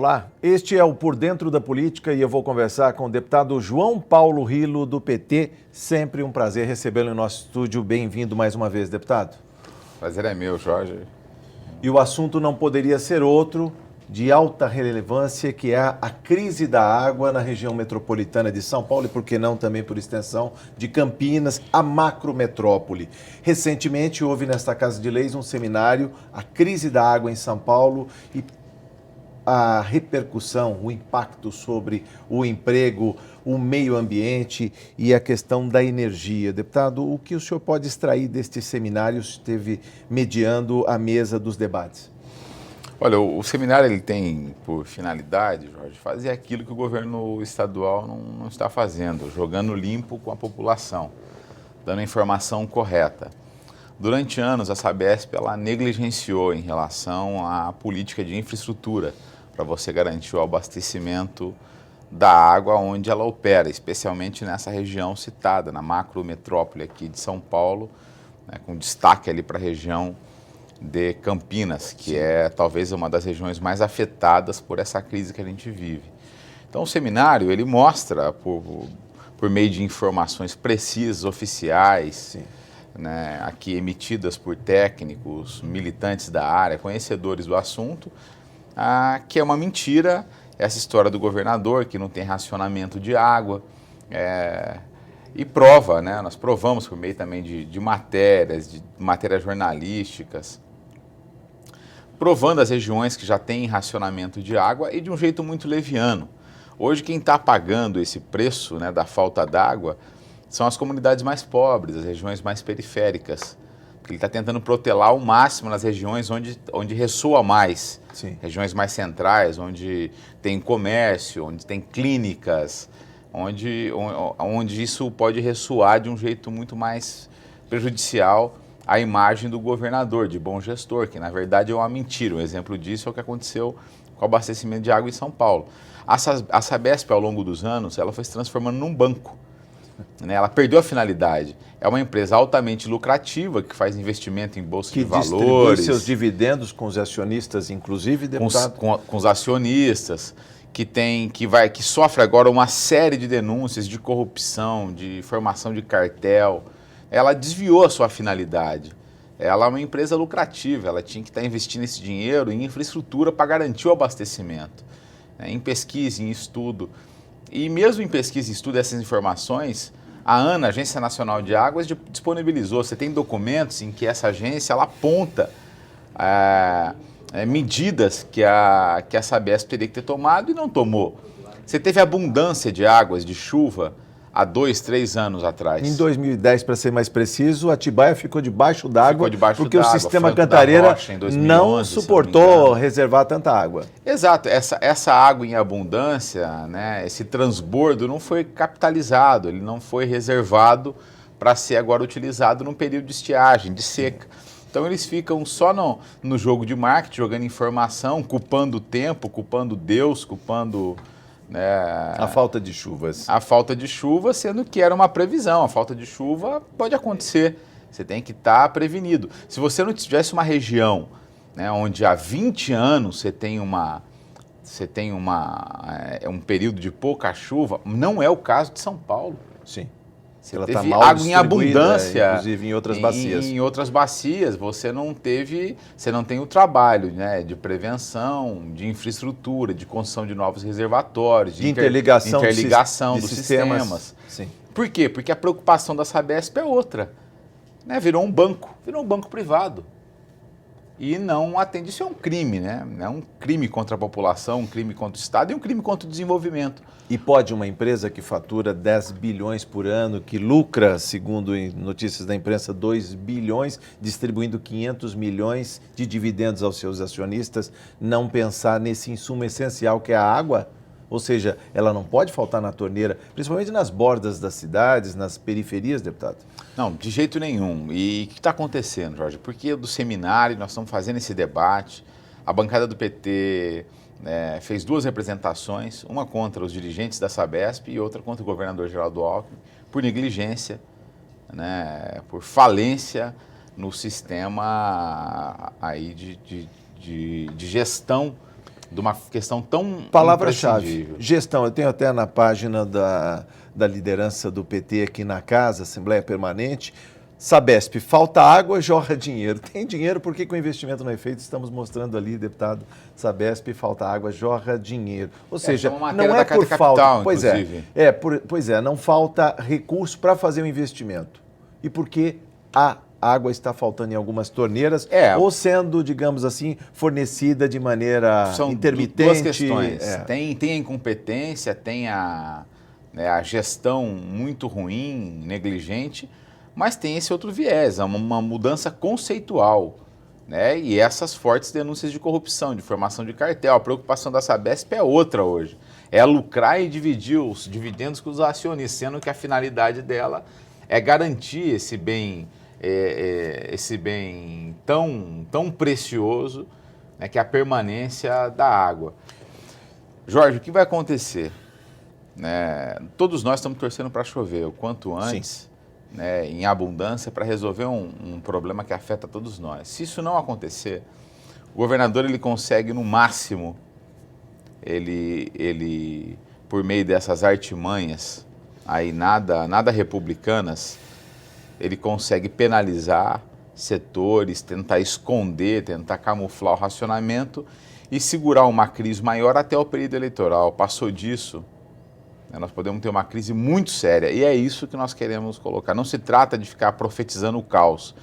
Olá, este é o Por Dentro da Política e eu vou conversar com o deputado João Paulo Rilo, do PT. Sempre um prazer recebê-lo em nosso estúdio. Bem-vindo mais uma vez, deputado. Prazer é meu, Jorge. E o assunto não poderia ser outro, de alta relevância, que é a crise da água na região metropolitana de São Paulo e, por que não, também por extensão, de Campinas, a macrometrópole. Recentemente houve nesta Casa de Leis um seminário, a crise da água em São Paulo e a repercussão, o impacto sobre o emprego, o meio ambiente e a questão da energia. Deputado, o que o senhor pode extrair deste seminário que esteve mediando a mesa dos debates? Olha, o seminário ele tem por finalidade, Jorge, fazer aquilo que o governo estadual não está fazendo, jogando limpo com a população, dando a informação correta. Durante anos, a Sabesp ela negligenciou em relação à política de infraestrutura para você garantir o abastecimento da água onde ela opera, especialmente nessa região citada, na macrometrópole aqui de São Paulo, né, com destaque ali para a região de Campinas, que é talvez uma das regiões mais afetadas por essa crise que a gente vive. Então o seminário ele mostra, por meio de informações precisas, oficiais, né, aqui emitidas por técnicos, militantes da área, conhecedores do assunto, que é uma mentira essa história do governador que não tem racionamento de água, e prova, né, nós provamos por meio também de matérias jornalísticas, provando as regiões que já têm racionamento de água e de um jeito muito leviano. Hoje quem está pagando esse preço, né, da falta d'água são as comunidades mais pobres, as regiões mais periféricas. Ele está tentando protelar ao máximo nas regiões onde ressoa mais. Sim. Regiões mais centrais, onde tem comércio, onde tem clínicas, onde isso pode ressoar de um jeito muito mais prejudicial à imagem do governador, de bom gestor, que na verdade é uma mentira. Um exemplo disso é o que aconteceu com o abastecimento de água em São Paulo. A Sabesp, ao longo dos anos, ela foi se transformando num banco. Ela perdeu a finalidade. É uma empresa altamente lucrativa que faz investimento em bolsa de valores. Que distribui seus dividendos com os acionistas, inclusive, deputado? Com os acionistas, que sofre agora uma série de denúncias de corrupção, de formação de cartel. Ela desviou a sua finalidade. Ela é uma empresa lucrativa, ela tinha que estar investindo esse dinheiro em infraestrutura para garantir o abastecimento, né, em pesquisa, em estudo. E mesmo em pesquisa e estudo dessas informações, a ANA, Agência Nacional de Águas, disponibilizou. Você tem documentos em que essa agência ela aponta medidas que a Sabesp teria que ter tomado e não tomou. Você teve abundância de águas, de chuva, há 2, 3 anos atrás. Em 2010, para ser mais preciso, Atibaia ficou debaixo d'água porque o sistema Cantareira não suportou reservar tanta água. Exato. Essa água em abundância, né, esse transbordo não foi capitalizado, ele não foi reservado para ser agora utilizado num período de estiagem, de seca. Então eles ficam só no jogo de marketing, jogando informação, culpando o tempo, culpando Deus, culpando... a falta de chuvas. A falta de chuva, sendo que era uma previsão. A falta de chuva pode acontecer. Você tem que estar prevenido. Se você não tivesse uma região, né, onde há 20 anos você tem um período de pouca chuva, não é o caso de São Paulo. Sim. Você teve água em abundância, inclusive em outras bacias. Em outras bacias, você não tem o trabalho, né, de prevenção, de infraestrutura, de construção de novos reservatórios, de interligação dos sistemas. Sim. Por quê? Porque a preocupação da Sabesp é outra, né? Virou um banco privado. E não atende, isso é um crime, né? É um crime contra a população, um crime contra o Estado e um crime contra o desenvolvimento. E pode uma empresa que fatura 10 bilhões por ano, que lucra, segundo notícias da imprensa, 2 bilhões, distribuindo 500 milhões de dividendos aos seus acionistas, não pensar nesse insumo essencial que é a água? Ou seja, ela não pode faltar na torneira, principalmente nas bordas das cidades, nas periferias, deputado? Não, de jeito nenhum. E o que está acontecendo, Jorge? Porque do seminário nós estamos fazendo esse debate, a bancada do PT fez 2 representações, uma contra os dirigentes da Sabesp e outra contra o governador Geraldo Alckmin, por negligência, né, por falência no sistema aí de gestão de uma questão tão Palavra-chave, imprescindível. gestão. Eu tenho até na página da liderança do PT aqui na casa, Assembleia Permanente, Sabesp, falta água, jorra dinheiro. Tem dinheiro, por que o investimento não é feito? Estamos mostrando ali, deputado Sabesp, falta água, jorra dinheiro. Ou seja, não é por falta. Pois é, não falta recurso para fazer o investimento. E porque a água está faltando em algumas torneiras, ou sendo, digamos assim, fornecida de maneira intermitente. Duas questões. Tem a incompetência, tem a gestão muito ruim, negligente, mas tem esse outro viés, uma mudança conceitual, né? E essas fortes denúncias de corrupção, de formação de cartel. A preocupação da Sabesp é outra hoje. É lucrar e dividir os dividendos com os acionistas, sendo que a finalidade dela é garantir esse bem tão precioso, né, que é a permanência da água. Jorge, o que vai acontecer? Né, todos nós estamos torcendo para chover o quanto antes, né, em abundância, para resolver um problema que afeta todos nós. Se isso não acontecer, o governador ele consegue, no máximo, ele por meio dessas artimanhas, aí nada republicanas, ele consegue penalizar setores, tentar esconder, tentar camuflar o racionamento e segurar uma crise maior até o período eleitoral. Passou disso, nós podemos ter uma crise muito séria e é isso que nós queremos colocar. Não se trata de ficar profetizando o caos,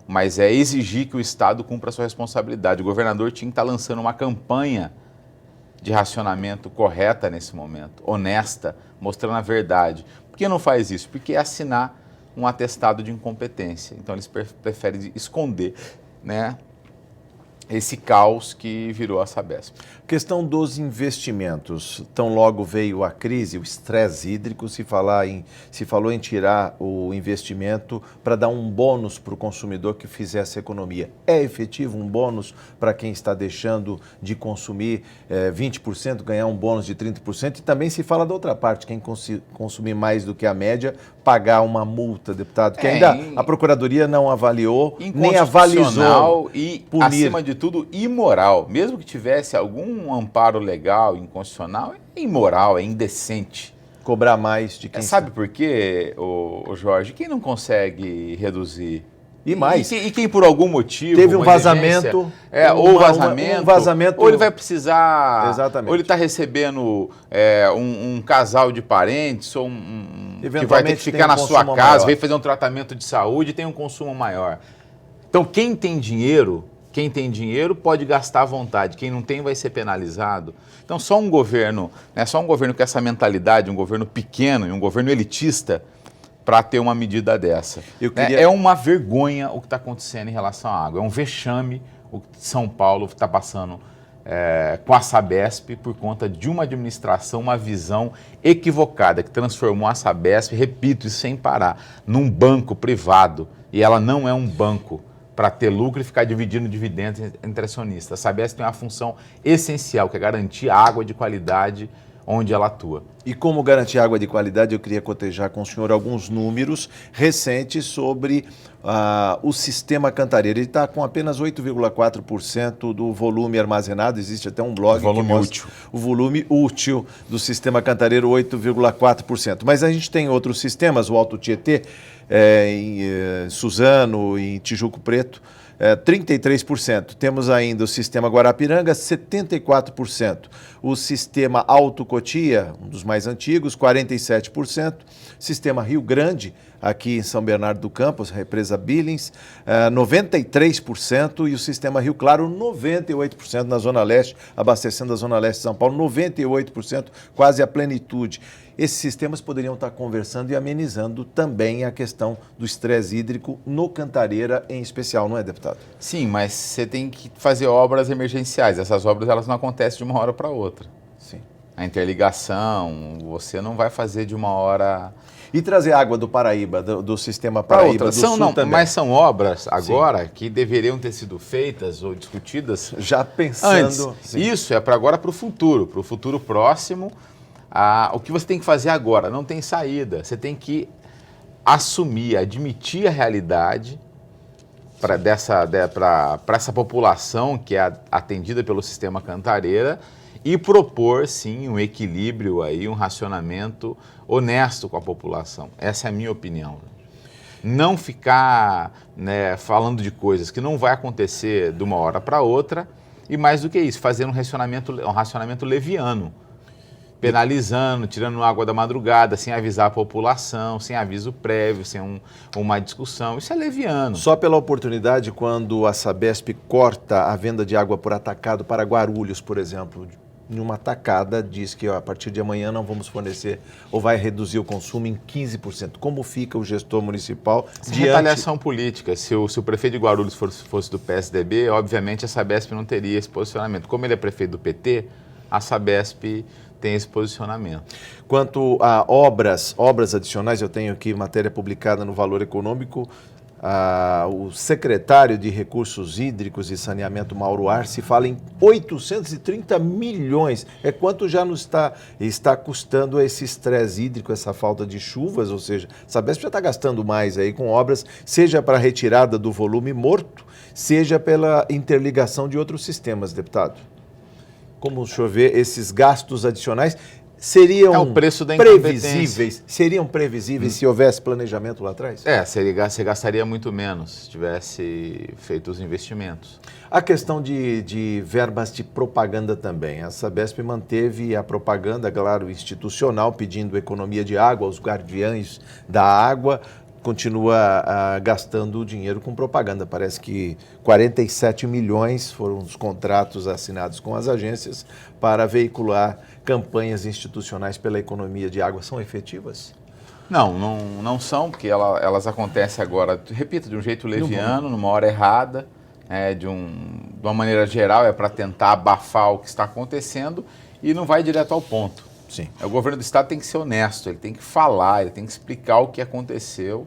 mas é exigir que o Estado cumpra a sua responsabilidade. O governador tinha que estar lançando uma campanha de racionamento correta nesse momento, honesta, mostrando a verdade. Por que não faz isso? Porque é assinar um atestado de incompetência. Então eles preferem esconder, né, esse caos que virou a Sabesp. Questão dos investimentos. Tão logo veio a crise, o estresse hídrico, se falou em tirar o investimento para dar um bônus para o consumidor que fizesse economia. É efetivo um bônus para quem está deixando de consumir 20%, ganhar um bônus de 30%? E também se fala da outra parte, quem consumir mais do que a média, pagar uma multa, deputado, que ainda a Procuradoria não avaliou, nem avalizou. E, acima de tudo, imoral. Mesmo que tivesse algum amparo legal, inconstitucional, é imoral, é indecente. Cobrar mais de quem... Sabe por quê, o Jorge? Quem não consegue reduzir? E mais. E quem por algum motivo... Teve um vazamento. Ou ele vai precisar... Exatamente. Ou ele está recebendo um casal de parentes, ou que vai ter que ficar na sua casa, veio fazer um tratamento de saúde e tem um consumo maior. Então, quem tem dinheiro pode gastar à vontade. Quem não tem vai ser penalizado. Então, só um governo com essa mentalidade, um governo pequeno e um governo elitista, para ter uma medida dessa. É uma vergonha o que está acontecendo em relação à água. É um vexame o que São Paulo está passando com a Sabesp por conta de uma administração, uma visão equivocada que transformou a Sabesp, repito isso sem parar, num banco privado. E ela não é um banco para ter lucro e ficar dividindo dividendos entre acionistas. A Sabesp tem uma função essencial, que é garantir água de qualidade onde ela atua. E como garantir água de qualidade, eu queria cotejar com o senhor alguns números recentes sobre o sistema Cantareira. Ele está com apenas 8,4% do volume armazenado, existe até um blog que mostra o volume útil do sistema Cantareira, 8,4%. Mas a gente tem outros sistemas, o Alto Tietê, em Suzano, em Tijuco Preto, 33%. Temos ainda o sistema Guarapiranga, 74%. O sistema Alto Cotia, um dos mais antigos, 47%. Sistema Rio Grande, aqui em São Bernardo do Campo, represa Billings, 93%. E o sistema Rio Claro, 98% na Zona Leste, abastecendo a Zona Leste de São Paulo, 98%, quase a plenitude. Esses sistemas poderiam estar conversando e amenizando também a questão do estresse hídrico no Cantareira em especial, não é, deputado? Sim, mas você tem que fazer obras emergenciais. Essas obras elas não acontecem de uma hora para outra. Sim. A interligação, você não vai fazer de uma hora... E trazer água do Paraíba, do sistema Paraíba, do Sul também. Mas são obras agora que deveriam ter sido feitas ou discutidas já pensando antes. Isso é para agora, para o futuro próximo. O que você tem que fazer agora? Não tem saída. Você tem que assumir, admitir a realidade para essa população que é atendida pelo sistema Cantareira e propor, sim, um equilíbrio, aí, um racionamento honesto com a população. Essa é a minha opinião. Não ficar, né, falando de coisas que não vai acontecer de uma hora para outra e, mais do que isso, fazer um racionamento leviano, penalizando, tirando água da madrugada, sem avisar a população, sem aviso prévio, sem uma discussão. Isso é leviano. Só pela oportunidade, quando a Sabesp corta a venda de água por atacado para Guarulhos, por exemplo, em uma tacada diz que, ó, a partir de amanhã não vamos fornecer ou vai reduzir o consumo em 15%. Como fica o gestor municipal diante... Retaliação política. Se o prefeito de Guarulhos fosse do PSDB, obviamente a Sabesp não teria esse posicionamento. Como ele é prefeito do PT, a Sabesp tem esse posicionamento. Quanto a obras adicionais, eu tenho aqui matéria publicada no Valor Econômico. O secretário de Recursos Hídricos e Saneamento, Mauro Arce, fala em 830 milhões. É quanto já nos está custando esse estresse hídrico, essa falta de chuvas, ou seja, a Sabesp já está gastando mais aí com obras, seja para a retirada do volume morto, seja pela interligação de outros sistemas, deputado. Como o senhor vê esses gastos adicionais seriam o preço da previsíveis? Seriam previsíveis se houvesse planejamento lá atrás? Você gastaria muito menos se tivesse feito os investimentos. A questão de verbas de propaganda também. A Sabesp manteve a propaganda, claro, institucional, pedindo economia de água aos guardiães da água. Continua gastando dinheiro com propaganda. Parece que 47 milhões foram os contratos assinados com as agências para veicular campanhas institucionais pela economia de água. São efetivas? Não são, porque elas acontecem agora, repito, de um jeito leviano, numa hora errada, de uma maneira geral, é para tentar abafar o que está acontecendo e não vai direto ao ponto. Sim. O governo do estado tem que ser honesto, ele tem que falar, ele tem que explicar o que aconteceu,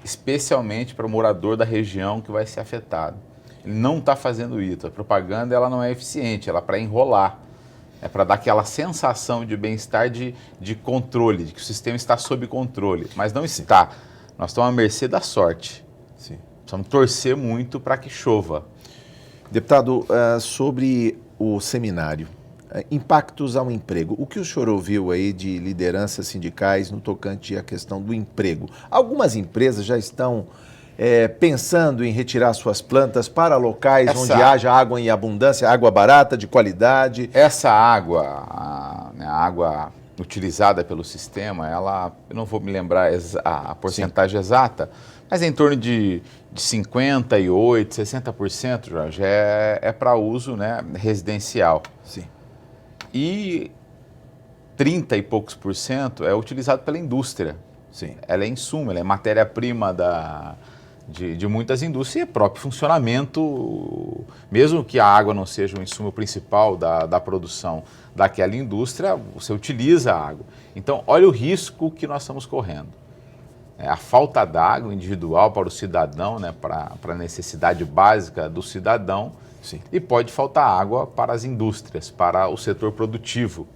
especialmente para o morador da região que vai ser afetado. Ele não está fazendo isso. A propaganda ela não é eficiente, ela é para enrolar. É para dar aquela sensação de bem-estar, de controle, de que o sistema está sob controle. Mas não está. Nós estamos à mercê da sorte. Sim. Precisamos torcer muito para que chova. Deputado, sobre o seminário, impactos ao emprego. O que o senhor ouviu aí de lideranças sindicais no tocante à questão do emprego? Algumas empresas já estão pensando em retirar suas plantas para locais onde haja água em abundância, água barata, de qualidade. Essa água, a água utilizada pelo sistema, eu não vou me lembrar a porcentagem exata, mas é em torno de 58%, 60%, Jorge, é para uso, né, residencial. Sim. E 30 e poucos por cento é utilizado pela indústria. Sim. Ela é insumo, ela é matéria-prima de muitas indústrias e é próprio funcionamento, mesmo que a água não seja o insumo principal da produção daquela indústria, você utiliza a água. Então, olha o risco que nós estamos correndo. A falta d'água individual para o cidadão, né, para a necessidade básica do cidadão. Sim. E pode faltar água para as indústrias, para o setor produtivo.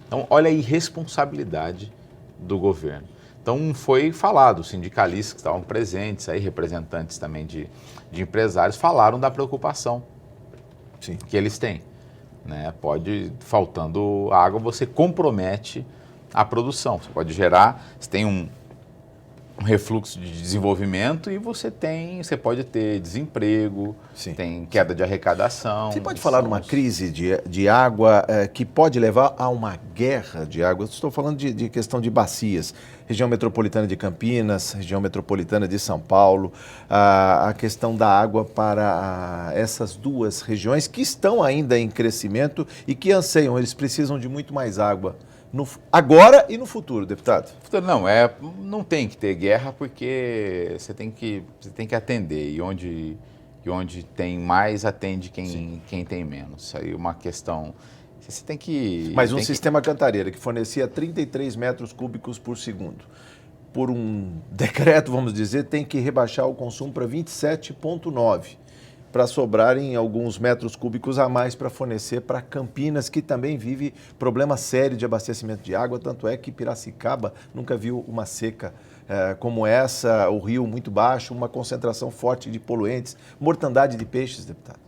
Então, olha a irresponsabilidade do governo. Então, foi falado, os sindicalistas que estavam presentes, aí, representantes também de empresários, falaram da preocupação Sim. que eles têm. Né? Faltando água, você compromete a produção. Você pode gerar, você tem um refluxo de desenvolvimento e você pode ter desemprego, Sim. tem queda de arrecadação. Você pode falar numa crise de água que pode levar a uma guerra de água? Eu estou falando de questão de bacias. Região metropolitana de Campinas, região metropolitana de São Paulo, a questão da água para essas duas regiões que estão ainda em crescimento e que anseiam, eles precisam de muito mais água. Agora e no futuro, deputado? Não tem que ter guerra você tem que atender e onde tem mais atende quem tem menos. Isso aí é uma questão. Você tem que. Mas sistema Cantareira que fornecia 33 metros cúbicos por segundo, por um decreto, vamos dizer, tem que rebaixar o consumo para 27,9. para sobrarem alguns metros cúbicos a mais para fornecer para Campinas, que também vive problema sério de abastecimento de água, tanto é que Piracicaba nunca viu uma seca como essa, o rio muito baixo, uma concentração forte de poluentes, mortandade de peixes, deputado.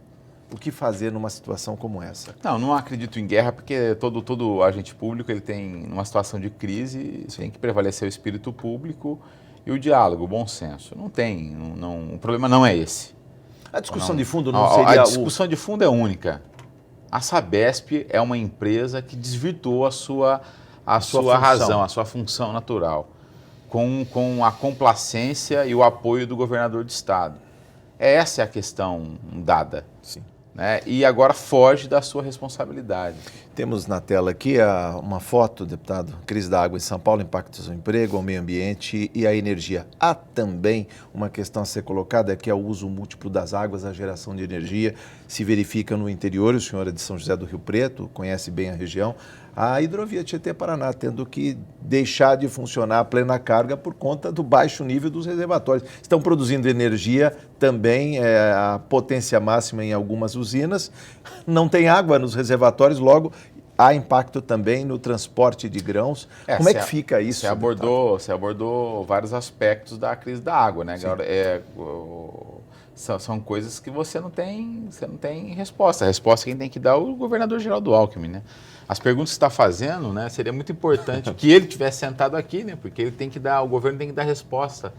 O que fazer numa situação como essa? Não acredito em guerra, porque todo agente público, ele tem, numa situação de crise, tem que prevalecer o espírito público e o diálogo, o bom senso. Não tem, o problema não é esse. A discussão de fundo não seria... A discussão de fundo é única. A Sabesp é uma empresa que desvirtuou a sua razão, a sua função natural, com a complacência e o apoio do governador de estado. Essa é a questão dada. Sim. Né? E agora foge da sua responsabilidade. Temos na tela aqui uma foto, deputado, crise da água em São Paulo, impactos ao emprego, ao meio ambiente e à energia. Há também uma questão a ser colocada, que é o uso múltiplo das águas, a geração de energia, se verifica no interior, o senhor é de São José do Rio Preto, conhece bem a região, a hidrovia Tietê-Paraná tendo que deixar de funcionar a plena carga por conta do baixo nível dos reservatórios. Estão produzindo energia também, a potência máxima em algumas usinas, não tem água nos reservatórios, logo há impacto também no transporte de grãos. Como é que fica isso? Você abordou vários aspectos da crise da água, né? Agora, são coisas que você não tem resposta. A resposta quem tem que dar é o governador Geraldo Alckmin, né? As perguntas que você está fazendo, né, seria muito importante que ele tivesse sentado aqui, né? Porque ele tem que dar, o governo tem que dar resposta.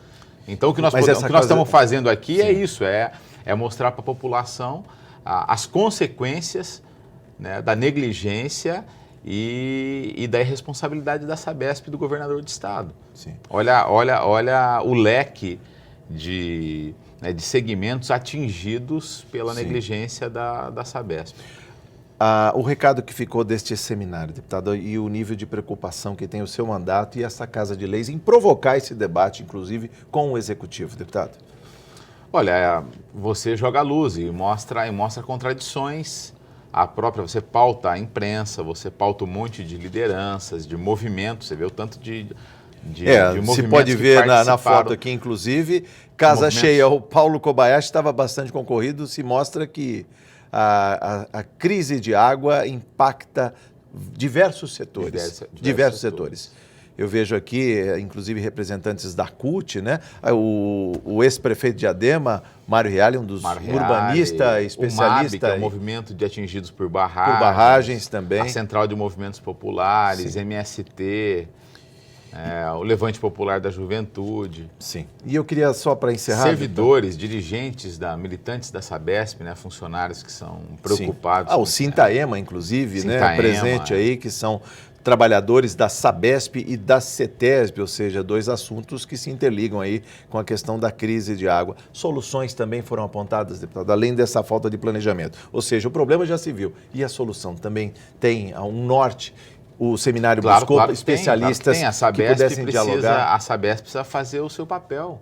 Então o que nós estamos fazendo aqui Sim. é isso, é mostrar para a população as consequências, né, da negligência e da irresponsabilidade da Sabesp e do governador de estado. Sim. Olha o leque de segmentos atingidos pela Sim. negligência da Sabesp. O recado que ficou deste seminário, deputado, e o nível de preocupação que tem o seu mandato e essa Casa de Leis em provocar esse debate, inclusive, com o Executivo, deputado? Olha, você joga a luz e mostra contradições. Você pauta a imprensa, você pauta um monte de lideranças, de movimentos, você vê o tanto de movimentos. Se pode ver na foto aqui, inclusive, casa cheia, o Paulo Kobayashi estava bastante concorrido, se mostra que a crise de água impacta diversos setores. Diversos setores. Eu vejo aqui, inclusive, representantes da CUT, né? O ex-prefeito de Diadema, Mário Reale, um dos urbanistas, especialista. O MAB, que é o Movimento de Atingidos por Barragens. Por barragens também. A Central de Movimentos Populares, Sim. MST, o Levante Popular da Juventude. Sim. E eu queria, só para encerrar... Servidores, dirigentes, militantes da Sabesp, né? Funcionários que são preocupados. O Sintaema, inclusive, né? Presente aí, que são trabalhadores da Sabesp e da CETESB, ou seja, dois assuntos que se interligam aí com a questão da crise de água. Soluções também foram apontadas, deputado, além dessa falta de planejamento. Ou seja, o problema já se viu. E a solução também tem um norte. O seminário buscou especialistas que pudessem dialogar. A Sabesp precisa fazer o seu papel.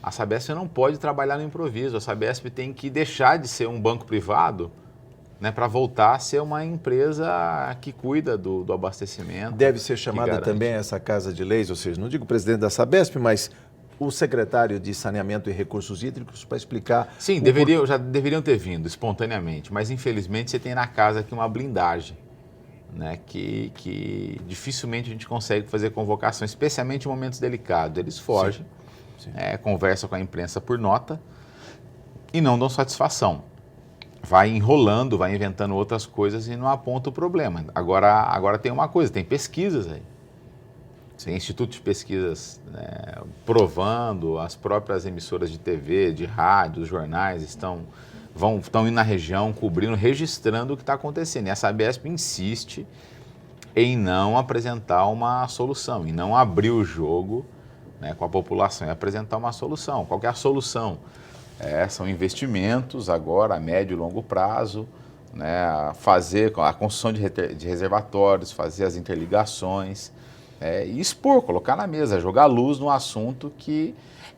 A Sabesp não pode trabalhar no improviso. A Sabesp tem que deixar de ser um banco privado, né, para voltar a ser uma empresa que cuida do abastecimento. Deve ser chamada também essa Casa de Leis, ou seja, não digo o presidente da Sabesp, mas o secretário de Saneamento e Recursos Hídricos para explicar... Sim, já deveriam ter vindo espontaneamente, mas infelizmente você tem na casa aqui uma blindagem, né, que dificilmente a gente consegue fazer convocação, especialmente em momentos delicados. Eles fogem, Sim. Conversam com a imprensa por nota e não dão satisfação. Vai enrolando, vai inventando outras coisas e não aponta o problema. Agora tem uma coisa, tem pesquisas aí. Tem instituto de pesquisas, né, provando, as próprias emissoras de TV, de rádio, os jornais estão indo na região, cobrindo, registrando o que está acontecendo. E a Sabesp insiste em não apresentar uma solução, em não abrir o jogo, né, com a população e apresentar uma solução. Qual que é a solução? São investimentos agora a médio e longo prazo, né, fazer a construção de reservatórios, fazer as interligações, e expor, colocar na mesa, jogar luz num assunto que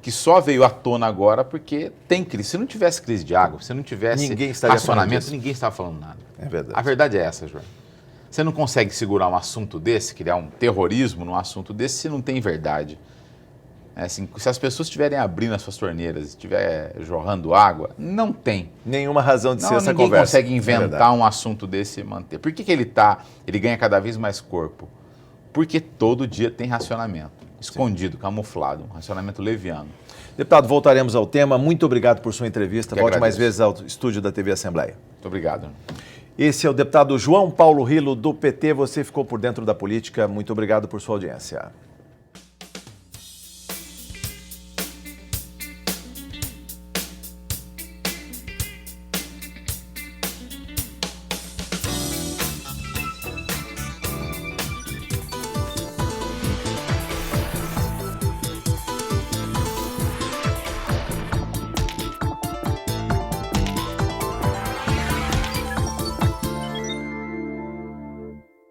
só veio à tona agora porque tem crise. Se não tivesse crise de água, se não tivesse racionamento, ninguém estava falando nada. É verdade. A verdade é essa, João. Você não consegue segurar um assunto desse, criar um terrorismo num assunto desse, se não tem verdade. Assim, se as pessoas estiverem abrindo as suas torneiras, estiver jorrando água, não tem. Nenhuma razão de ser essa ninguém conversa. consegue inventar um assunto desse e manter. Por que ele ganha cada vez mais corpo? Porque todo dia tem racionamento, escondido, camuflado, um racionamento leviano. Deputado, voltaremos ao tema. Muito obrigado por sua entrevista. Volte agradeço. mais vezes ao estúdio da TV Assembleia. Muito obrigado. Esse é o deputado João Paulo Rilo, do PT. Você ficou por dentro da política. Muito obrigado por sua audiência.